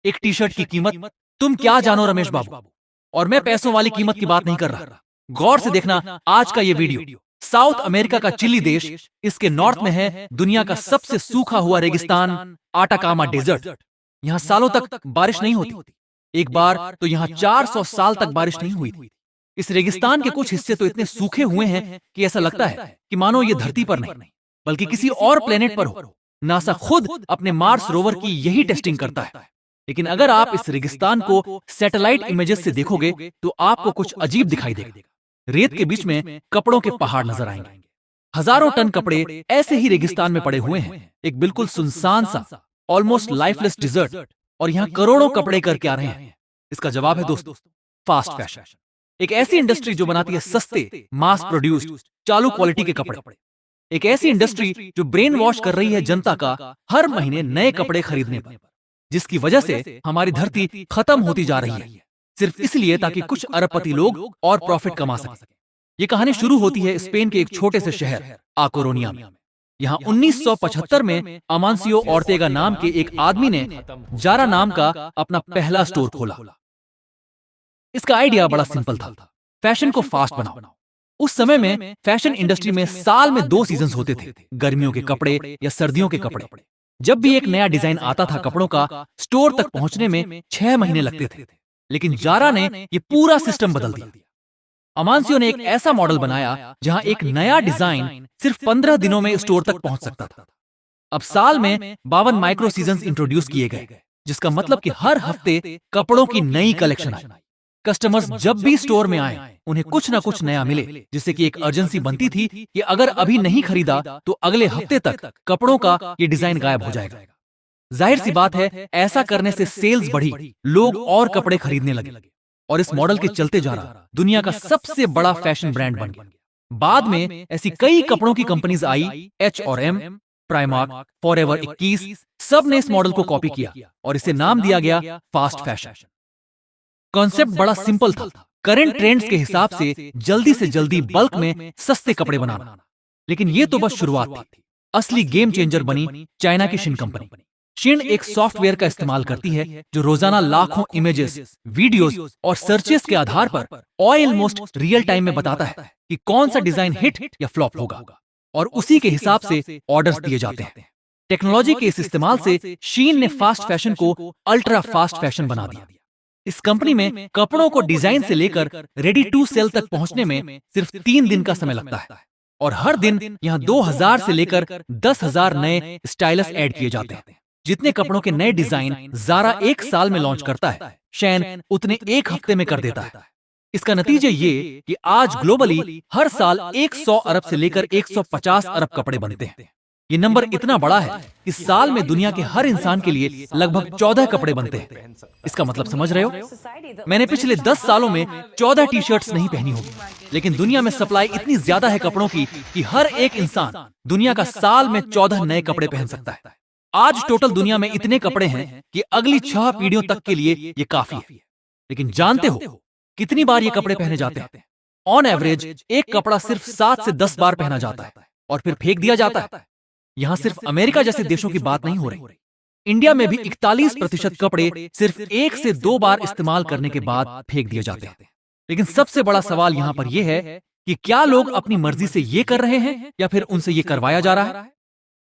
एक T shirt की कीमत, तुम क्या जानो रमेश बाबू। और मैं पैसों वाली कीमत की बात नहीं कर रहा। गौर से देखना आज का ये वीडियो। साउथ अमेरिका का चिली देश, इसके नॉर्थ में है दुनिया का सबसे सूखा हुआ रेगिस्तान आटाकामा डेजर्ट। यहां सालों तक बारिश नहीं होती। एक बार तो यहां 400 साल तक बारिश नहीं हुई थी। इस रेगिस्तान के कुछ हिस्से तो इतने सूखे हुए हैं कि ऐसा लगता है कि मानो ये धरती पर नहीं बल्कि किसी और प्लेनेट पर हो। नासा खुद अपने मार्स रोवर की यही टेस्टिंग करता है। लेकिन अगर आप इस रेगिस्तान को सैटेलाइट इमेजेस से देखोगे तो आपको कुछ अजीब दिखाई देगा। रेत के बीच में कपड़ों के पहाड़ नजर आएंगे। हजारों टन कपड़े ऐसे ही रेगिस्तान में पड़े हुए हैं। एक बिल्कुल सुनसान सा ऑलमोस्ट लाइफलेस डिजर्ट, और यहां करोड़ों कपड़े करके आ रहे हैं। इसका जवाब है दोस्तों, फास्ट फैशन। एक ऐसी इंडस्ट्री जो बनाती है सस्ते, मास प्रोड्यूस्ड, चालू क्वालिटी के कपड़े। एक ऐसी इंडस्ट्री जो ब्रेन वॉश कर रही है जनता का हर महीने नए कपड़े खरीदने पर, जिसकी वजह से हमारी धरती खत्म होती जा रही है, सिर्फ इसलिए ताकि कुछ अरबपति लोग और प्रॉफिट कमा सके। ये कहानी शुरू होती है स्पेन के एक छोटे से शहर आकोरोनिया में। यहाँ 1975 में अमांसियो ओर्तेगा नाम के एक आदमी ने जारा नाम का अपना पहला स्टोर खोला। इसका आइडिया बड़ा सिंपल था, फैशन को फास्ट बनाओ। उस समय में फैशन इंडस्ट्री में साल में 2 सीजन्स होते थे, गर्मियों के कपड़े या सर्दियों के कपड़े। जब भी एक नया डिजाइन आता था कपड़ों का, स्टोर तक पहुंचने में 6 महीने लगते थे। लेकिन जारा ने ये पूरा सिस्टम बदल दिया। अमांसियो ने एक ऐसा मॉडल बनाया जहां एक नया डिजाइन सिर्फ 15 दिनों में स्टोर तक पहुंच सकता था। अब साल में 52 माइक्रो सीजन्स इंट्रोड्यूस किए गए, जिसका मतलब कि हर हफ्ते कपड़ों की नई कलेक्शन आई। कस्टमर्स जब भी स्टोर में आए उन्हें कुछ ना कुछ नया मिले, जिससे कि एक अर्जेंसी बनती थी कि अगर अभी नहीं खरीदा तो अगले हफ्ते तक कपड़ों का ये डिजाइन गायब हो जाएगा। जाहिर सी बात है, ऐसा करने से सेल्स बढ़ी, लोग और कपड़े खरीदने लगे, और इस मॉडल के चलते जा रहा दुनिया का सबसे बड़ा फैशन ब्रांड बन गया। बाद में ऐसी कई कपड़ों की कंपनीज आई, H&M, प्राइमार्क, फॉरएवर 21, सब ने इस मॉडल को कॉपी किया और इसे नाम दिया गया फास्ट फैशन। कॉन्सेप्ट बड़ा सिंपल था, करंट ट्रेंड्स के हिसाब से जल्दी बल्क में सस्ते कपड़े बनाना। लेकिन ये तो बस शुरुआत थी। असली गेम चेंजर बनी चाइना की शिन कंपनी। शिन एक सॉफ्टवेयर का इस्तेमाल करती है जो रोजाना लाखों इमेजेस, वीडियोस और सर्चेस के आधार पर ऑलमोस्ट रियल टाइम में बताता है कि कौन सा डिजाइन हिट या फ्लॉप होगा, और उसी के हिसाब से ऑर्डर्स दिए जाते हैं। टेक्नोलॉजी के इस इस्तेमाल से शीन ने फास्ट फैशन को अल्ट्रा फास्ट फैशन बना दिया। इस कंपनी में कपड़ों को डिजाइन से लेकर रेडी टू सेल तक पहुंचने में सिर्फ 3 दिन का समय लगता है, और हर दिन यहाँ 2000 से लेकर 10,000 नए स्टाइलस ऐड किए जाते हैं। जितने कपड़ों के नए डिजाइन जारा एक साल में लॉन्च करता है, शैन उतने एक हफ्ते में कर देता है। इसका नतीजा ये कि आज ग्लोबली हर साल 100 अरब से लेकर 150 अरब कपड़े बनते हैं। ये नंबर इतना बड़ा है कि साल में दुनिया के हर इंसान के लिए लगभग 14 कपड़े बनते हैं। इसका मतलब समझ रहे हो? मैंने पिछले 10 सालों में 14 टी शर्ट्स नहीं पहनी होगी, लेकिन दुनिया में सप्लाई इतनी ज्यादा है कपड़ों की कि हर एक इंसान दुनिया का साल में 14 नए कपड़े पहन सकता है। आज टोटल दुनिया में इतने कपड़े हैं कि अगली 6 पीढ़ियों तक के लिए ये काफी है। लेकिन जानते हो कितनी बार ये कपड़े पहने जाते हैं? ऑन एवरेज एक कपड़ा सिर्फ 7 से 10 बार पहना जाता है और फिर फेंक दिया जाता है। यहां सिर्फ अमेरिका जैसे देशों की बात नहीं हो रही, इंडिया में भी 41% कपड़े सिर्फ 1 से 2 बार इस्तेमाल करने के बाद फेंक दिए जाते हैं। लेकिन सबसे बड़ा सवाल यहां पर यह है कि क्या लोग अपनी मर्जी से ये कर रहे हैं या फिर उनसे ये करवाया जा रहा है?